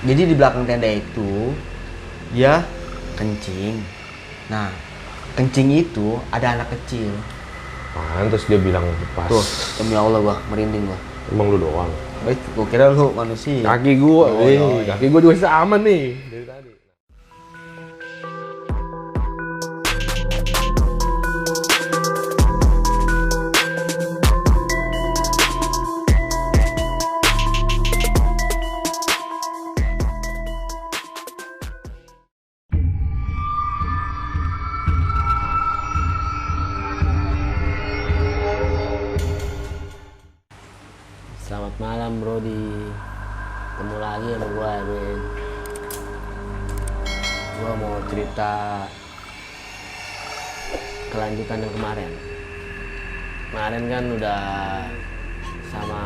Jadi di belakang tenda itu dia kencing. Nah, kencing itu ada anak kecil. Pantes dia bilang pas. Tuh, demi Allah gua merinding gua. Emang lu doang? Baik, gua kira lu manusia. Kaki gua, kaki gua juga sama nih dari tadi. Selamat malam Brody, ketemu lagi sama gue men. Gue mau cerita kelanjutan yang kemarin. Kemarin kan udah sama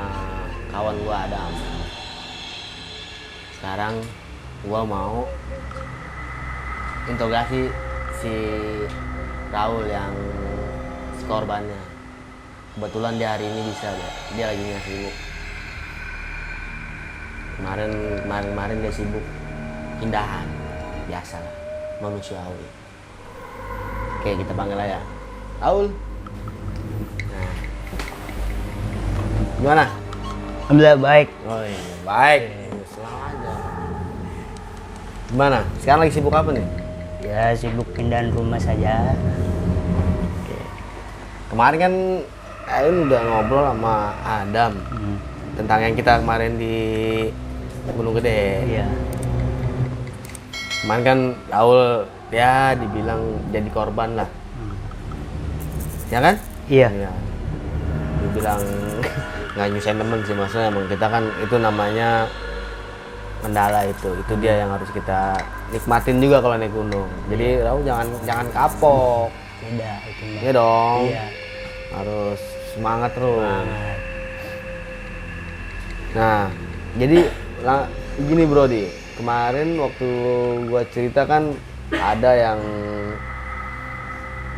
kawan gue Adam. Sekarang gue mau interogasi si Raul yang si korbannya. Kebetulan dia hari ini bisa, dia lagi nggak sibuk. Kemarin dia sibuk pindahan, biasa lah, manusiawi. Oke, kita panggil aja Raul. Nah, gimana? Alhamdulillah baik. Oh iya, baik. Selalu aja. Gimana? Sekarang lagi sibuk apa nih? Ya sibuk pindahan rumah saja. Kemarin kan Ayun udah ngobrol sama Adam tentang yang kita kemarin di Gunung Gede. Iya. Kemarin kan Raul ya dibilang jadi korban lah. Ya kan? Iya. Iya. Dibilang nggak nyusahin temen sih, maksudnya emang kita kan itu namanya kendala itu dia yang harus kita nikmatin juga kalau naik gunung. Jadi Raul jangan kapok. Beda itu mah. Iya dong. Iya. Harus semangat terus. Semangat. Nah, jadi gini Brody, kemarin waktu gua cerita kan ada yang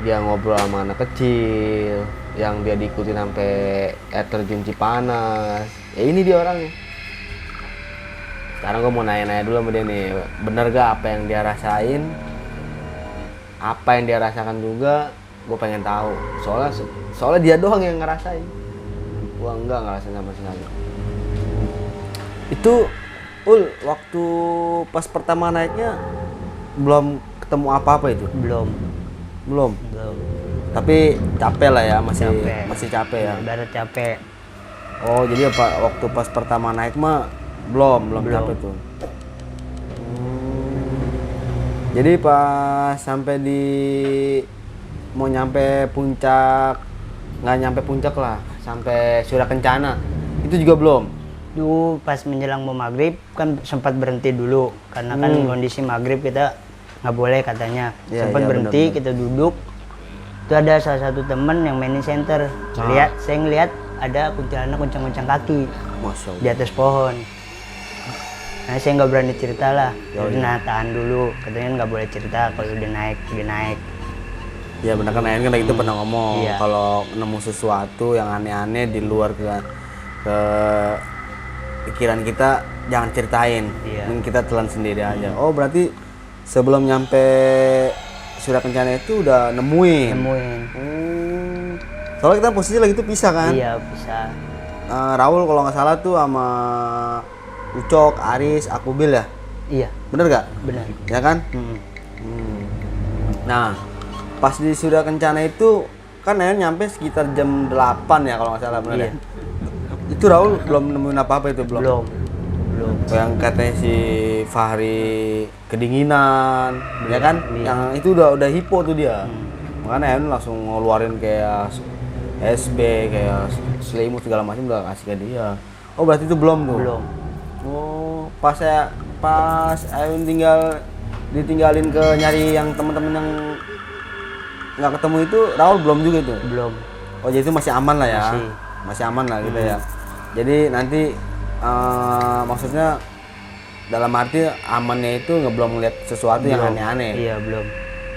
dia ngobrol sama anak kecil, yang dia diikutin sampai air terjun Cipanas. Ya ini dia orangnya. Sekarang gua mau nanya-nanya dulu sama dia nih, bener gak apa yang dia rasain? Apa yang dia rasakan juga? Gue pengen tahu. Soalnya dia doang yang ngerasain. Gua enggak ngerasain sama sekali. Itu waktu pas pertama naiknya belum ketemu apa-apa itu? Belum. Tapi capek lah ya, masih capek ya. Ibarat capek. Oh, jadi apa waktu pas pertama naik mah belum capek tuh. Jadi pas sampai mau nyampe puncak, nggak nyampe puncak lah, sampai Surya Kencana itu juga belum. Dulu pas menjelang mau maghrib kan sempat berhenti dulu karena kan kondisi maghrib kita nggak boleh katanya. Ya, Sempat ya, berhenti, benar. kita duduk. Itu ada salah satu teman yang mainin center. Saya ngeliat ada kuntilanak goncang-goncang kaki Masya Allah. di atas pohon. Nah, saya nggak berani cerita lah. Jadi nah tahan dulu, katanya nggak boleh cerita kalau udah naik. Ya benar kan, Ayan kan itu pernah ngomong Iya. kalau nemu sesuatu yang aneh-aneh di luar ke pikiran kita jangan ceritain, Iya. mending kita telan sendiri aja. Oh berarti sebelum nyampe Surya Kencana itu udah nemuin. Soalnya kita posisi lagi tuh pisah kan. Iya bisa. Raul kalau nggak salah tuh sama Ucok, Aris, Akubil ya. Iya Bener gak? benar. Ya kan? Nah, pas di Surya Kencana itu kan Ayan nyampe sekitar jam 8 ya kalau nggak salah, bener Iya. ya? Itu Raul belum nemuin apa-apa itu belum? Belum. Yang katanya si Fahri kedinginan, ya kan? Iya. Yang itu udah hipo tuh dia. Makanya Ayan langsung ngeluarin kayak SB, kayak selimut segala macam udah kasih ke dia. Oh berarti itu belum tuh? Belum. Oh, pas Ayun ditinggalin ke nyari yang teman-teman yang nggak ketemu itu, Raul belum juga itu? Belum. Oh jadi itu masih aman lah ya? Masih. Aman lah gitu ya. Jadi nanti maksudnya dalam arti amannya itu belum ngeliat sesuatu yang aneh-aneh. Iya belum.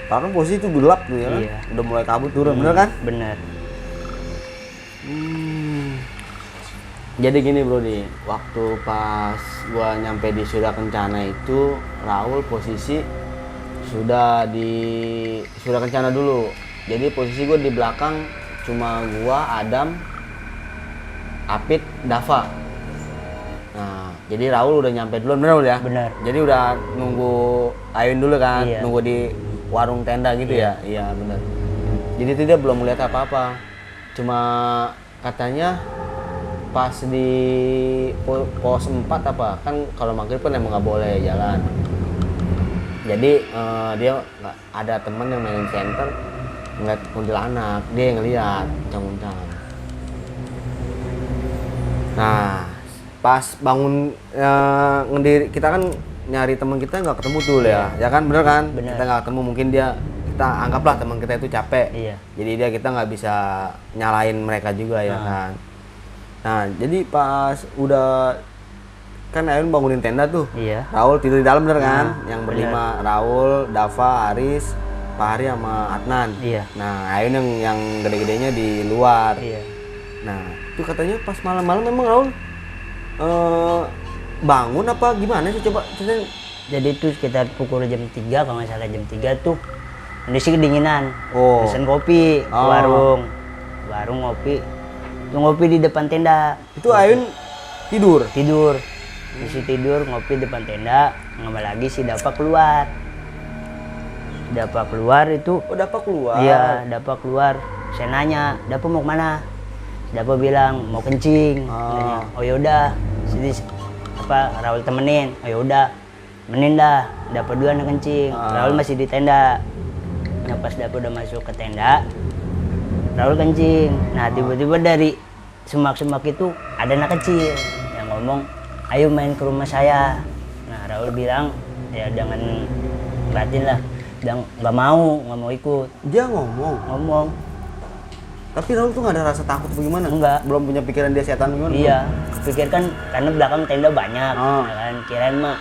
Karena posisi itu gelap tuh ya kan? Iya. Udah mulai kabut turun, bener kan? Bener. Jadi gini bro nih, waktu pas gua nyampe di Surya Kencana itu, Raul posisi Surya Kencana dulu. Jadi posisi gua di belakang cuma gua, Adam, Apit, Dava. Nah, jadi Raul udah nyampe duluan, bener Raul ya? Bener. Jadi udah nunggu Ayun dulu kan, Iya. nunggu di warung tenda gitu ya? Iya bener. Jadi itu dia belum melihat apa-apa. Cuma katanya pas di pos 4 apa kan kalau maghrib kan emang nggak boleh jalan. Jadi dia ada teman yang main center ngeliat kuntilanak, dia yang ngeliat uncang-uncang. Nah pas bangun ngediri kita kan nyari teman kita nggak ketemu tuh ya kan bener kan? Bener. Kita nggak ketemu, mungkin kita anggaplah teman kita itu capek. Iya. Jadi kita nggak bisa nyalain mereka juga ya kan. Nah, jadi pas udah kan Ayun bangunin tenda tuh. Iya. Raul tidur di dalam bener kan? Nah, Yang berlima, Raul, Dava, Aris, Fahri sama Adnan. Iya. Nah, Ayun yang gede-gedenya di luar. Iya. Nah, itu katanya pas malam-malam memang Raul bangun apa gimana sih, coba ceritain. Jadi itu sekitar pukul jam 3 kalau nggak salah, jam 3 tuh kondisi kedinginan. Oh. Pesen kopi ke Oh. warung ngopi. Tuh ngopi di depan tenda. Itu Ayun tidur. Isi tidur ngopi depan tenda, nggak lagi si Dava keluar. Dava keluar itu, Oh, Dava keluar. iya Dava keluar. Saya nanya, Dava mau kemana? Dava bilang mau kencing. Katanya, oh yaudah, sini Raul temenin. Oh yaudah, temenin dah. Dava duluan yang kencing. Raul masih di tenda. Nah pas Dava udah masuk ke tenda, Raul kencing. Nah tiba-tiba dari semak-semak itu ada anak kecil yang ngomong, ayo main ke rumah saya. Nah Raul bilang, ya jangan batin lah, bilang nggak mau ikut. Dia ngomong. Tapi Raul tuh nggak ada rasa takut bagaimana? Enggak. Belum punya pikiran dia setan gimana? Iya, pikir kan karena belakang tenda banyak, Oh. ya kan kirain mah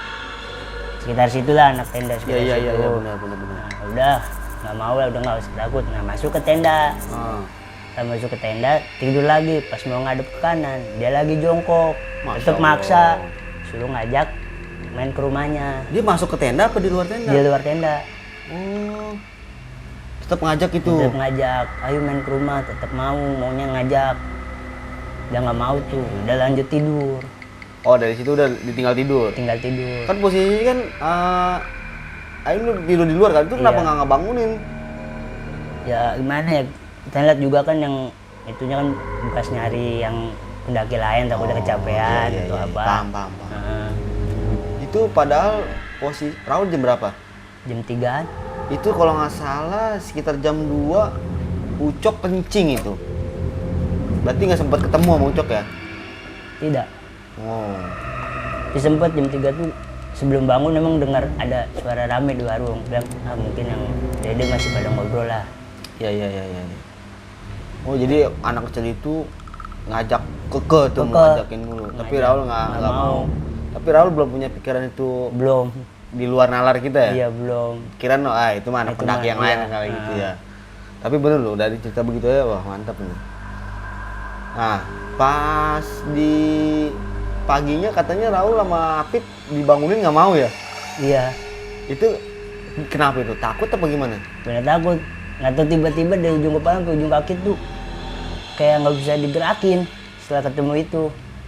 sekitar situ lah anak tenda sekitar Iya situ. benar. Nah, udah nggak mau lah, udah nggak usah takut. Nah masuk ke tenda. Kita masuk ke tenda, tidur lagi. Pas mau ngadep ke kanan, dia lagi jongkok. Masya Tetep Allah. maksa, suruh ngajak main ke rumahnya. Dia masuk ke tenda apa di luar tenda? Di luar tenda. Oh. Tetap ngajak itu. Tetep ngajak, ayo main ke rumah. Tetep maunya ngajak. Dia nggak mau tuh, udah lanjut tidur. Oh, dari situ udah ditinggal tidur. Tinggal tidur. Kan posisinya kan Ayun tidur di luar kan, itu kenapa Iya. nggak ngebangunin? Ya gimana ya, kita lihat juga kan yang itunya kan bekas nyari yang pendaki lain, takutnya kecapean Iya, atau iya. apa. Paham. Heeh. Itu padahal posisi Raul jam berapa? Jam 3-an. Itu kalau nggak salah sekitar jam 2 Ucok kencing itu. Berarti nggak sempat ketemu sama Ucok ya? Tidak. Oh. Tapi sempat jam 3 tuh sebelum bangun memang dengar ada suara rame di warung. Bilang, mungkin yang Dede masih pada ngobrol lah. Iya. Oh, jadi anak kecil itu ngajak keke tuh, mau Keke. ngajakin dulu. Tapi Ngajak. Raul nggak Nggak mau. mau. Tapi Raul belum punya pikiran itu Belum. di luar nalar kita ya? Iya, belum. Kirain itu mah anak Itu pendaki mah, yang lain iya. kali gitu ya. Tapi bener loh, dari cerita begitu ya, wah mantap nih. Nah, pas di paginya katanya Raul sama Apit dibangunin nggak mau ya? Iya. Itu kenapa itu? Takut apa gimana? Bener takut. Nggak tahu tiba-tiba dari ujung kepala ke ujung kaki tuh kayak nggak bisa digerakin setelah ketemu itu.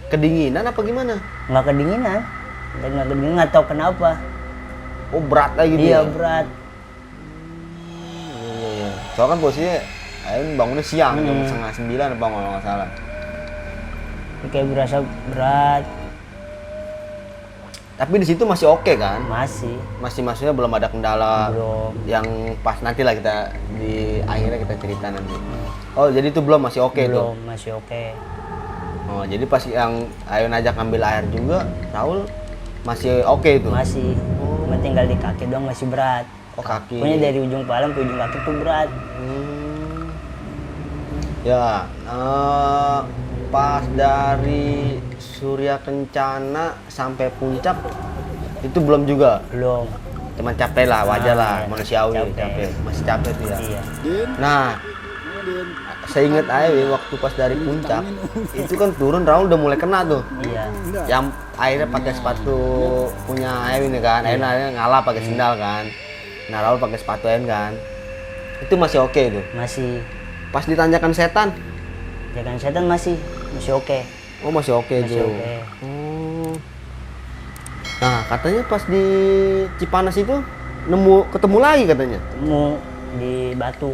Kedinginan apa gimana? Nggak kedinginan. Nggak kedinginan, nggak tahu kenapa. Oh, berat lagi gitu Iya ya? berat. Iya. Soalnya kan posisinya Ayun bangunnya siang, jam 8:30 apa kalau nggak salah. Kayak berasa berat. Tapi di situ masih oke kan? Masih Maksudnya belum ada kendala belum. yang pas nanti lah kita di akhirnya kita cerita nanti. Oh, jadi itu belum, masih oke tuh. Belum, masih oke. Oh, jadi pas yang Ayun ajak ngambil air juga, Raul masih oke itu. Masih. Cuma tinggal di kaki doang masih berat. Oh, kaki. Pokoknya dari ujung kepala ke ujung kaki tuh berat. Ya, pas dari Surya Kencana sampai puncak itu belum juga. Belum. Cuman capek lah, wajar lah, Iya. manusiawi Capek. capek. Masih capek tuh ya. Iya. Nah, Saya ingat aja ya, waktu pas dari puncak itu kan turun Raul udah mulai kena tuh. Iya. Yang akhirnya pakai sepatu punya Aewin ya kan, akhirnya ngalah pakai sendal kan. Nah Raul pakai sepatu Aewin kan, itu masih oke itu. Masih. Pas ditanjakan setan, Jangan setan masih oke. oh masih oke Masih tuh. oke. Oh. Nah katanya pas di Cipanas itu ketemu lagi katanya. Ketemu di batu.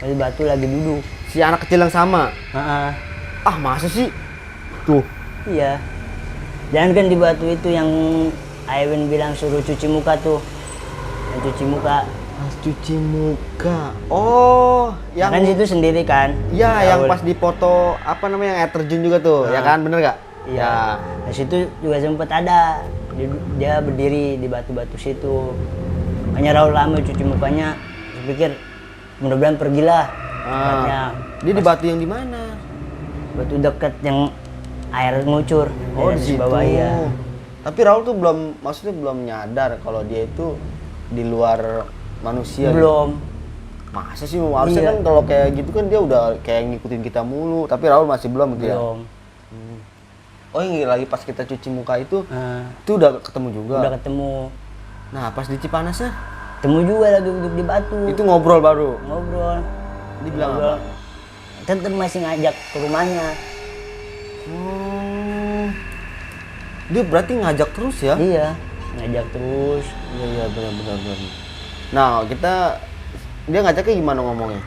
Di batu lagi duduk. Si anak kecil yang sama. Heeh. Ah masa sih? Tuh. Iya. Jangan kan di batu itu yang Aewin bilang suruh cuci muka tuh. Yang cuci muka. Pas cuci muka. Oh, yang Kan situ sendiri kan. ya yang Raul. pas dipoto apa namanya yang air terjun juga tuh, ya kan? Bener gak? Iya. Di situ juga sempet ada. Dia berdiri di batu-batu situ. Hanya Raul lama cuci mukanya. Saya pikir mudah-mudahan pergilah. Katanya. Dia di batu yang di mana? Batu dekat yang air ngucur. Oh, Daerah di situ. bawah, iya. Tapi Raul tuh maksudnya belum nyadar kalau dia itu di luar manusia. gitu. Belum. Masa sih harusnya Iya. kan kalau kayak gitu kan dia udah kayak ngikutin kita mulu, tapi Raul masih belum gitu ya. Belum. Oh, yang lagi pas kita cuci muka itu Nah, itu udah ketemu juga. udah ketemu. Nah, pas di Cipanasnya Ketemu juga lagi duduk di batu. itu ngobrol baru. Ngobrol. Dia bilang Ngobrol. apa? Tetep masih ngajak ke rumahnya. Oh. Dia berarti ngajak terus ya? Iya, ngajak terus. Iya benar. Nah dia ngajaknya gimana ngomongnya?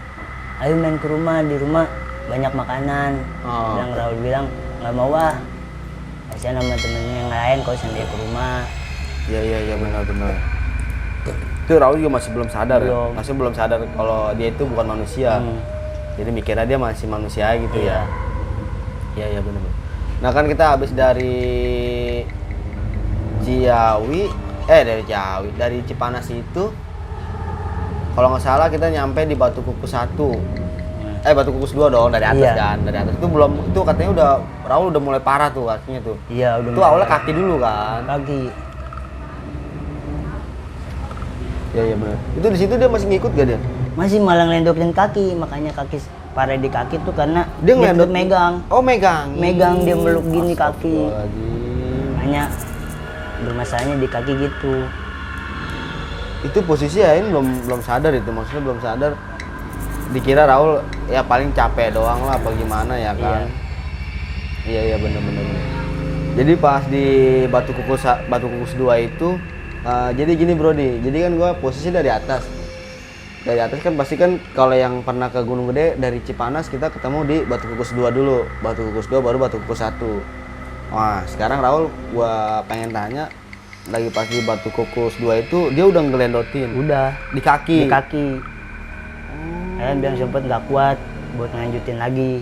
Ayo main ke rumah, di rumah banyak makanan. Oh. Dan Raul bilang nggak mau ah. Kasihan sama temennya yang lain kalau sendiri ke rumah. Iya benar. Itu Raul juga masih belum sadar Belum. ya? Masih belum sadar kalau dia itu bukan manusia. Jadi mikirnya dia masih manusia gitu Iya. ya. Iya benar. Nah kan kita habis dari dari Cipanas itu kalau nggak salah kita nyampe di Batu Kukus 1. Batu Kukus 2 dong, dari atas Iya. kan. Dari atas itu belum, itu katanya Raul udah mulai parah tuh kakinya tuh. Iya, udah. Itu awalnya kaki dulu kan. Kaki. Iya benar. Itu di situ dia masih ngikut gak dia? Masih malah ngelendokin kaki, makanya kaki parah di kaki tuh karena Dia ngelendok tetep megang. Oh, megang. Megang, dia meluk gini kaki. Astagfirullahaladzim. Hanya bermasalahnya di kaki gitu. Itu posisi Ain belum sadar itu, maksudnya belum sadar. Dikira Raul ya paling capek doang lah apa gimana ya kan. Iya benar. Jadi pas di Batu Kukus 2 itu jadi gini Brody. Jadi kan gua posisi dari atas. Dari atas kan pasti kan kalau yang pernah ke Gunung Gede dari Cipanas kita ketemu di Batu Kukus 2 dulu. Batu Kukus 2 baru Batu Kukus 1. Wah, sekarang Raul gua pengen tanya lagi pas di Batu Kukus 2 itu dia udah ngelendotin Udah di kaki. di kaki. Saya bilang sempet nggak kuat buat ngelanjutin lagi.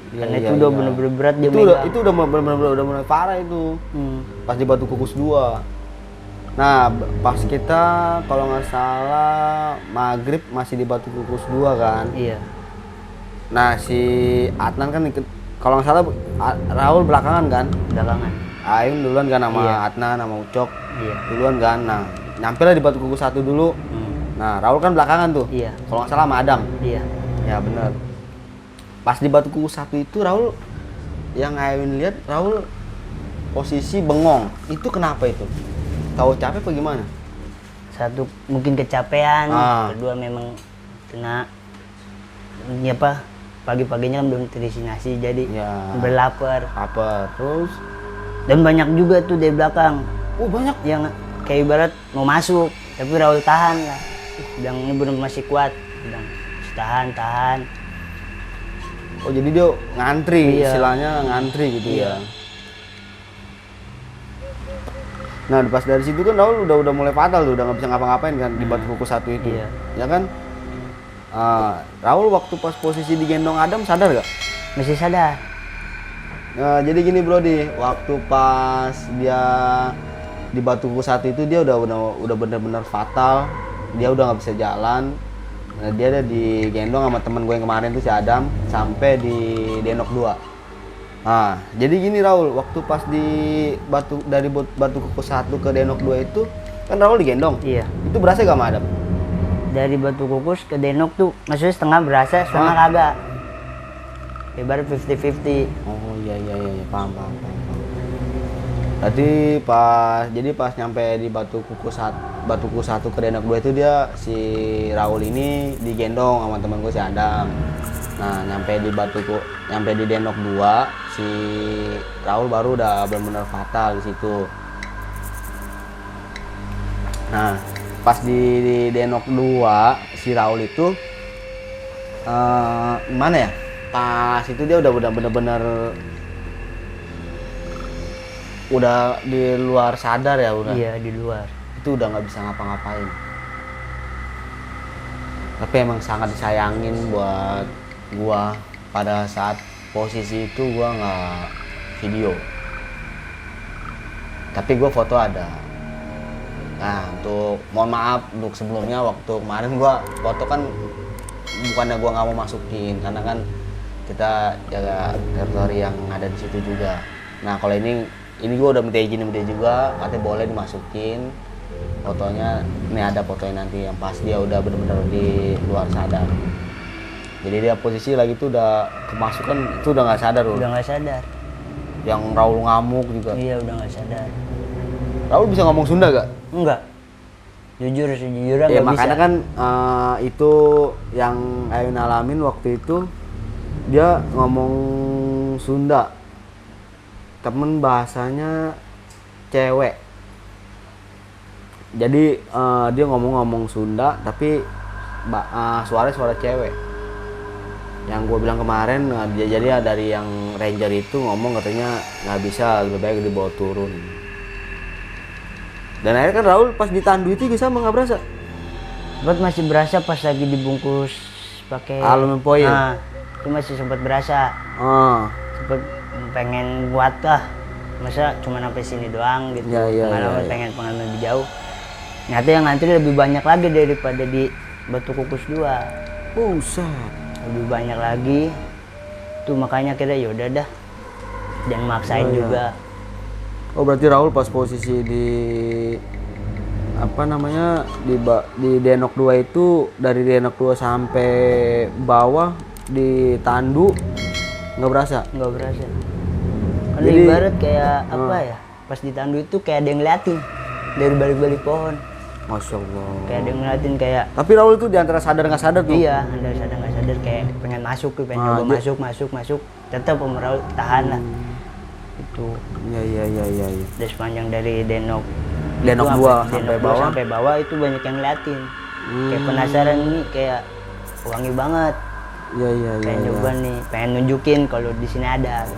Iya, Karena iya, itu udah iya. bener-bener berat dia Itu megang. udah benar-benar udah mulai parah itu. Pas di Batu Kukus 2. Nah, pas kita kalau nggak salah maghrib masih di Batu Kukus 2 kan. Iya. Nah, si Adnan kan kalau nggak salah Raul belakangan kan. Belakangan. Aing duluan kan sama Iya. Adnan sama Ucok. Iya. Duluan kan. Nah, nyampe lah di Batu Kukus 1 dulu. Nah, Raul kan belakangan tuh. Iya. Kalau nggak salah sama Adam. Iya. Ya benar. Pas di Batu Kukus 1 itu Raul yang Aewin lihat Raul posisi bengong. Itu kenapa itu? Tahu capek apa gimana? Satu mungkin kecapean, Ah. kedua memang kena ini apa? Pagi-paginya kan belum terisi nasi jadi Ya. berlapar. Apa? Terus? Dan banyak juga tuh di belakang Oh banyak. yang kayak ibarat mau masuk, tapi Raul tahan lah. Bilang ini belum masih kuat, bilang tahan. Oh jadi dia ngantri, Iya. istilahnya ngantri gitu Iya. ya. Nah pas dari situ kan Raul udah mulai fatal tuh, udah nggak bisa ngapa-ngapain kan di Batu Kukus 1 itu. Iya. Ya kan? Raul waktu pas posisi digendong Adam sadar gak? Masih sadar. Nah, jadi gini Brody, waktu pas dia di Batu Kukus 1 itu dia udah benar-benar fatal, dia udah nggak bisa jalan. Nah, dia ada digendong sama temen gue yang kemarin tuh si Adam sampai di Denok 2. Nah, jadi gini Raul, waktu pas dari Batu Kukus 1 ke Denok 2 itu kan Raul digendong. Iya. Itu berasa gak sama Adam? Dari Batu Kukus ke Denok tuh maksudnya setengah berasa, setengah kagak. ibarat 50-50. Oh iya, paham. Tadi jadi pas nyampe di Batu Kuku 1 ke Denok 2 itu dia si Raul ini digendong sama teman gue si Adam. Nah, nyampe di Denok 2 si Raul baru udah benar-benar fatal di situ. Nah, pas di Denok 2 si Raul itu gimana ya? Pas itu dia udah bener-bener udah di luar sadar ya udah. Iya, di luar. Itu udah nggak bisa ngapa-ngapain. Tapi emang sangat disayangin buat gua pada saat posisi itu gua nggak video. Tapi gua foto ada. Nah, mohon maaf untuk sebelumnya waktu kemarin gua foto kan bukannya gua nggak mau masukin karena kan kita jaga teritori yang ada di situ juga. Nah, kalau ini gue udah minta izin sama dia juga, katanya boleh dimasukin fotonya. Ini ada fotonya nanti yang pas dia udah benar-benar di luar sadar. Jadi dia posisi lagi tuh udah kemasukan, itu udah nggak sadar loh. Udah nggak sadar. Yang Raul ngamuk juga. Iya, udah nggak sadar. Raul bisa ngomong Sunda gak? Enggak. Sejujurnya Ya nggak bisa. makanya kan itu yang Ayun alamin waktu itu dia ngomong Sunda. Temen bahasanya cewek. Jadi dia ngomong Sunda tapi suaranya suara cewek. Yang gue bilang kemarin jadi dari yang ranger itu ngomong katanya nggak bisa, lebih baik dibawa turun. Dan akhirnya kan Raul pas ditandu itu juga sama nggak berasa. Buat masih berasa pas lagi dibungkus pakai Aluminium foil. Nah, itu masih sempat berasa. Sempet pengen buat masa cuma sampai sini doang gitu. Pengalaman lebih jauh. Nyata yang ngantri lebih banyak lagi daripada di Batu Kukus 2. Buset. Lebih banyak lagi. Tuh makanya kita yaudah dah. Dan maksain juga. Oh berarti Raul pas posisi di di Denok 2 itu dari Denok 2 sampai bawah di Tandu nggak berasa? Nggak berasa. Kan Jadi, ibarat kayak apa ya? Pas di Tandu itu kayak ada yang ngeliatin dari balik-balik pohon. Masya Allah. Kayak ada yang ngeliatin kayak. Tapi Raul itu diantara sadar nggak sadar tuh? Iya, ada sadar nggak sadar kayak pengen masuk tuh, pengen coba masuk. Tetap Om Raul tahan lah. Itu. Iya. Dari sepanjang dari Denok 2 sampai bawah itu banyak yang ngeliatin. Kayak penasaran nih, kayak wangi banget. Iya. Pengen coba nih, pengen nunjukin kalau di sini ada.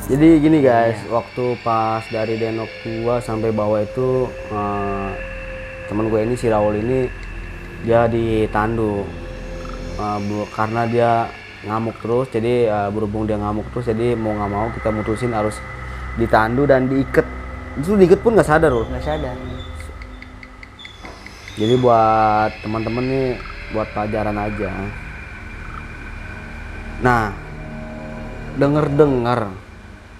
Jadi gini guys, waktu pas dari Denok 2 sampai bawah itu teman gue ini si Raul ini dia ditandu karena dia ngamuk terus. Jadi berhubung dia ngamuk terus, jadi mau nggak mau kita mutusin harus ditandu dan diikat. Itu diikat pun nggak sadar loh. Nggak sadar. Jadi buat teman-teman nih, buat pelajaran aja. Nah, dengar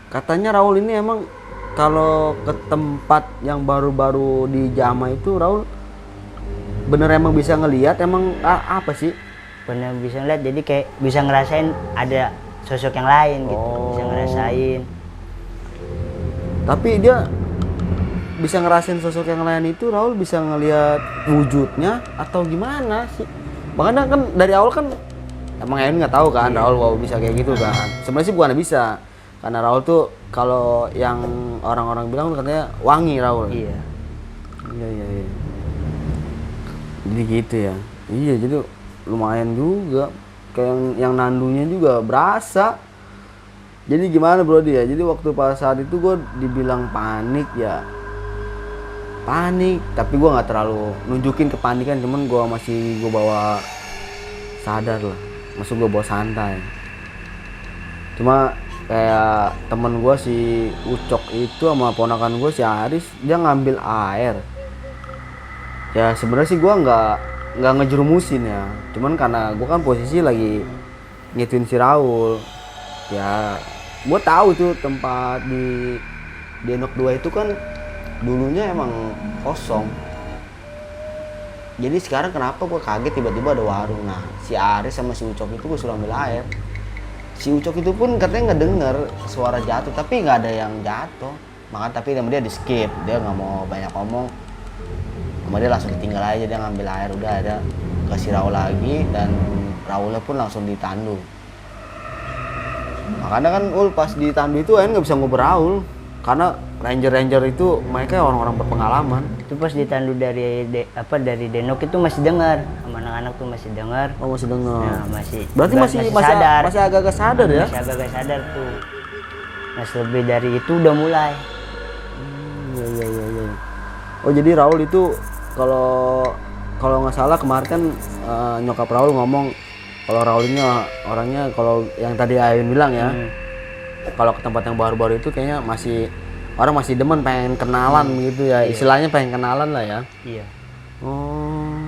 katanya Raul ini emang kalau ke tempat yang baru-baru di Jama itu Raul bener emang bisa ngelihat emang apa sih? Bener bisa ngeliat, jadi kayak bisa ngerasain ada sosok yang lain gitu. Bisa ngerasain. Tapi dia bisa ngerasain sosok yang lain itu Raul bisa ngelihat wujudnya atau gimana sih? Makanya kan dari awal kan emang Ayun nggak tahu kan Raul bisa kayak gitu kan. Sebenarnya sih bukan bisa. Karena Raul tuh kalau yang orang-orang bilang tuh katanya wangi Raul. Iya. Jadi gitu ya. Iya, jadi lumayan juga. Kayak yang nandunya juga berasa. Jadi gimana bro dia? Jadi waktu pas saat itu gue dibilang panik ya. Panik, tapi gue nggak terlalu nunjukin kepanikan, cuman gue bawa sadar lah. Maksud gue bawa santai. Cuma kayak temen gue si Ucok itu sama ponakan gue si Aris, dia ngambil air. Ya sebenarnya sih gue nggak ngejerumusin ya, cuman karena gue kan posisi lagi ngituin si Raul. Ya gue tahu itu tempat di Denok 2 itu kan dulunya emang kosong. Jadi sekarang kenapa gue kaget tiba-tiba ada warung. Nah si Aris sama si Ucok itu gue suruh ambil air. si Ucok itu pun katanya ngedenger suara jatuh, tapi nggak ada yang jatuh. Makanya tapi dia di skip, dia nggak mau banyak ngomong. Sama dia langsung ditinggal aja, dia ngambil air, udah ada kasih Raul lagi, dan Raulnya pun langsung ditandu. Makanya kan pas ditandu itu Ain nggak bisa ngobrol Raul, karena ranger itu mereka orang-orang berpengalaman. Itu pas ditandu dari dari Denok itu masih dengar, sama anak-anak tuh masih dengar. Oh, masih dengar. Nah, masih. Berarti masih sadar. Masih agak-agak sadar ya? Masih agak-agak sadar tuh. Nah, lebih dari itu udah mulai. Iya. Oh, jadi Raul itu kalau nggak salah kemarin kan nyokap Raul ngomong kalau Raul ini orangnya, kalau yang tadi Ayun bilang ya, kalau ke tempat yang baru-baru itu kayaknya orang masih demen, pengen kenalan gitu ya, istilahnya pengen kenalan lah ya. Iya. Oh,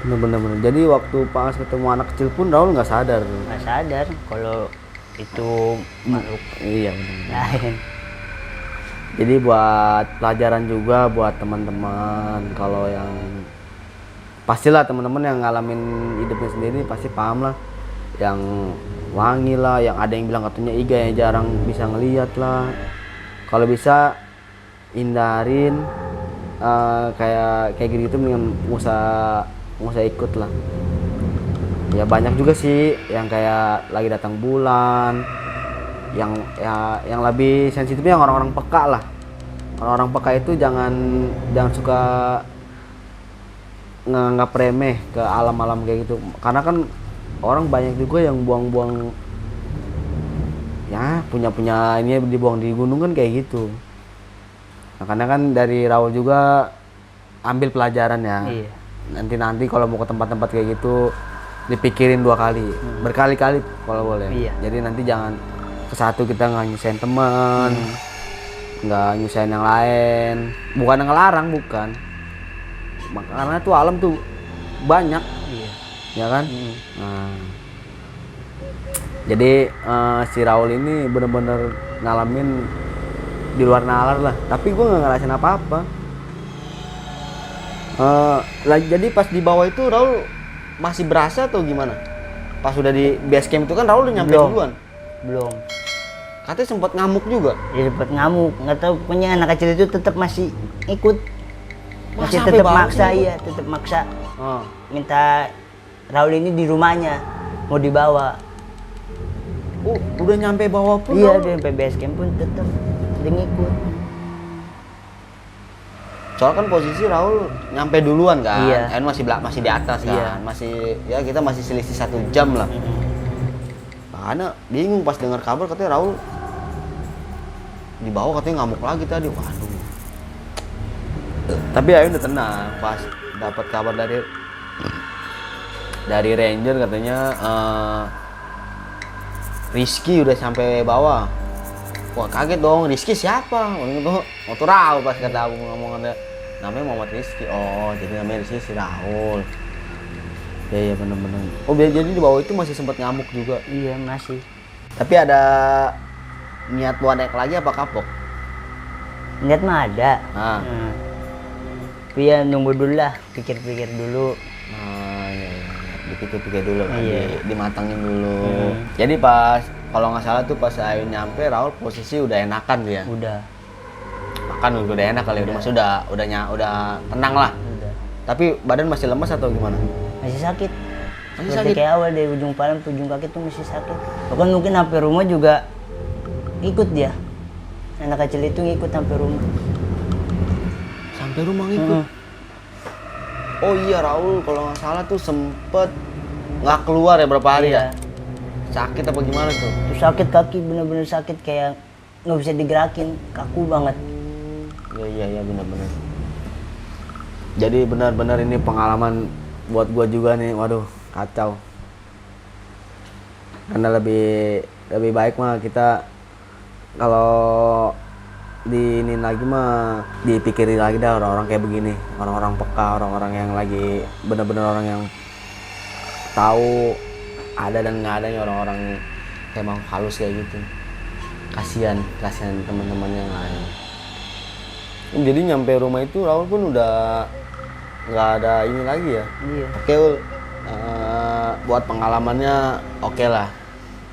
bener. Jadi waktu pas ketemu anak kecil pun Raul nggak sadar. Nggak sadar kalau itu makhluk Iya benar. lain. Jadi buat pelajaran juga buat teman-teman, kalau yang pastilah teman-teman yang ngalamin hidupnya sendiri pasti paham lah, yang wangi lah, yang ada yang bilang katanya Iga yang jarang bisa ngelihat lah. Kalau bisa hindarin kayak gitu mendingan nggak usah ikut lah. Ya banyak juga sih yang kayak lagi datang bulan, yang lebih sensitifnya yang orang-orang peka lah. Orang-orang peka itu jangan suka nganggap remeh ke alam-alam kayak gitu, karena kan orang banyak juga yang buang-buang ya punya ini dibuang di gunung kan kayak gitu. Nah, karena kan dari Raul juga ambil pelajaran ya. Iya. Nanti kalau mau ke tempat-tempat kayak gitu dipikirin 2 kali, berkali-kali kalau boleh. Iya. Jadi nanti jangan ke satu kita nggak nyusahin teman, nggak nyusahin yang lain, bukan ngelarang, bukan. Karena tuh alam tuh banyak, Iya. ya kan. Nah, jadi si Raul ini bener-bener ngalamin di luar nalar lah, tapi gue nggak ngerasain apa-apa. Jadi pas di bawah itu Raul masih berasa atau gimana? Pas udah di base camp itu kan Raul udah nyampe duluan. Belum. Katanya sempat ngamuk juga. Ya sempat ngamuk, nggak tahu, punya anak kecil itu tetap masih ikut. Masih Sampai tetap bawah maksa, juga? iya, tetap maksa. Oh. Minta Raul ini di rumahnya, mau dibawa. Udah nyampe bawah pun Iya, Raul. dia sampai base camp pun tetap dia ngikut. Soalnya kan posisi Raul nyampe duluan kan. Iya. Ain masih di atas kan. Iya. Kita masih selisih 1 jam lah. Karena bingung pas dengar kabar katanya Raul di bawah katanya ngamuk lagi tadi. Waduh. Tapi Ayun udah tenang pas dapat kabar dari Ranger katanya Rizky udah sampai bawah. Wah kaget dong, Rizky siapa? Waktu Raul pas kata aku ngomong namanya Muhammad Rizky. Oh jadi namanya Rizky si Raul. Iya bener-bener. Oh jadi di bawah itu masih sempat ngamuk juga. Iya, masih. Tapi ada niat buat naik lagi apa kapok? Niat mah ada. Ah. Tapi ya nunggu dulu lah, pikir-pikir dulu. Iya. Dipikir-pikir dulu kan, Iya. dimatangin dulu. Jadi kalau nggak salah tuh pas Ayun nyampe Raul posisi udah enakan dia. Udah. Makan udah enak kali, udah tenang lah. Udah. Tapi badan masih lemas atau gimana? Masih sakit. Masih Seperti sakit? kayak awal dari ujung kepala ke ujung kaki tuh masih sakit. Bahkan mungkin sampai rumah juga ikut dia. Anak kecil itu ngikut sampai rumah. Sampai rumah ngikut. Oh iya Raul kalau nggak salah tuh sempet nggak keluar ya berapa hari ya? Sakit apa gimana tuh? Terus sakit kaki, bener-bener sakit kayak nggak bisa digerakin, kaku banget. Iya benar-benar. Jadi benar-benar ini pengalaman buat gua juga nih, waduh kacau. Karena lebih baik mah kita kalau diinin lagi mah dipikirin lagi dah orang-orang kayak begini, orang-orang peka, orang-orang yang lagi benar-benar orang yang tahu ada dan nggak adanya orang-orang kayak mau halus kayak gitu. Kasihan teman-teman yang lain. Jadi nyampe rumah itu Raul pun udah nggak ada ini lagi ya. Iya. Oke Ul, buat pengalamannya oke lah.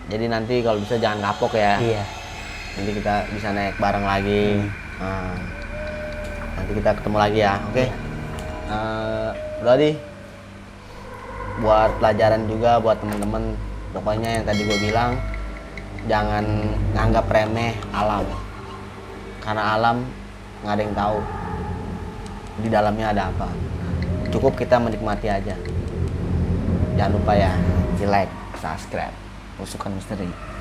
Jadi nanti kalau bisa jangan kapok ya. Iya. Nanti kita bisa naik bareng lagi. Nah, nanti kita ketemu lagi ya, oke? Udah di. Buat pelajaran juga buat temen-temen. Pokoknya yang tadi gue bilang, jangan nganggap remeh alam. Karena alam nggak ada yang tahu di dalamnya ada apa. Cukup kita menikmati aja. Jangan lupa ya, di like, subscribe, Tusukan Misteri.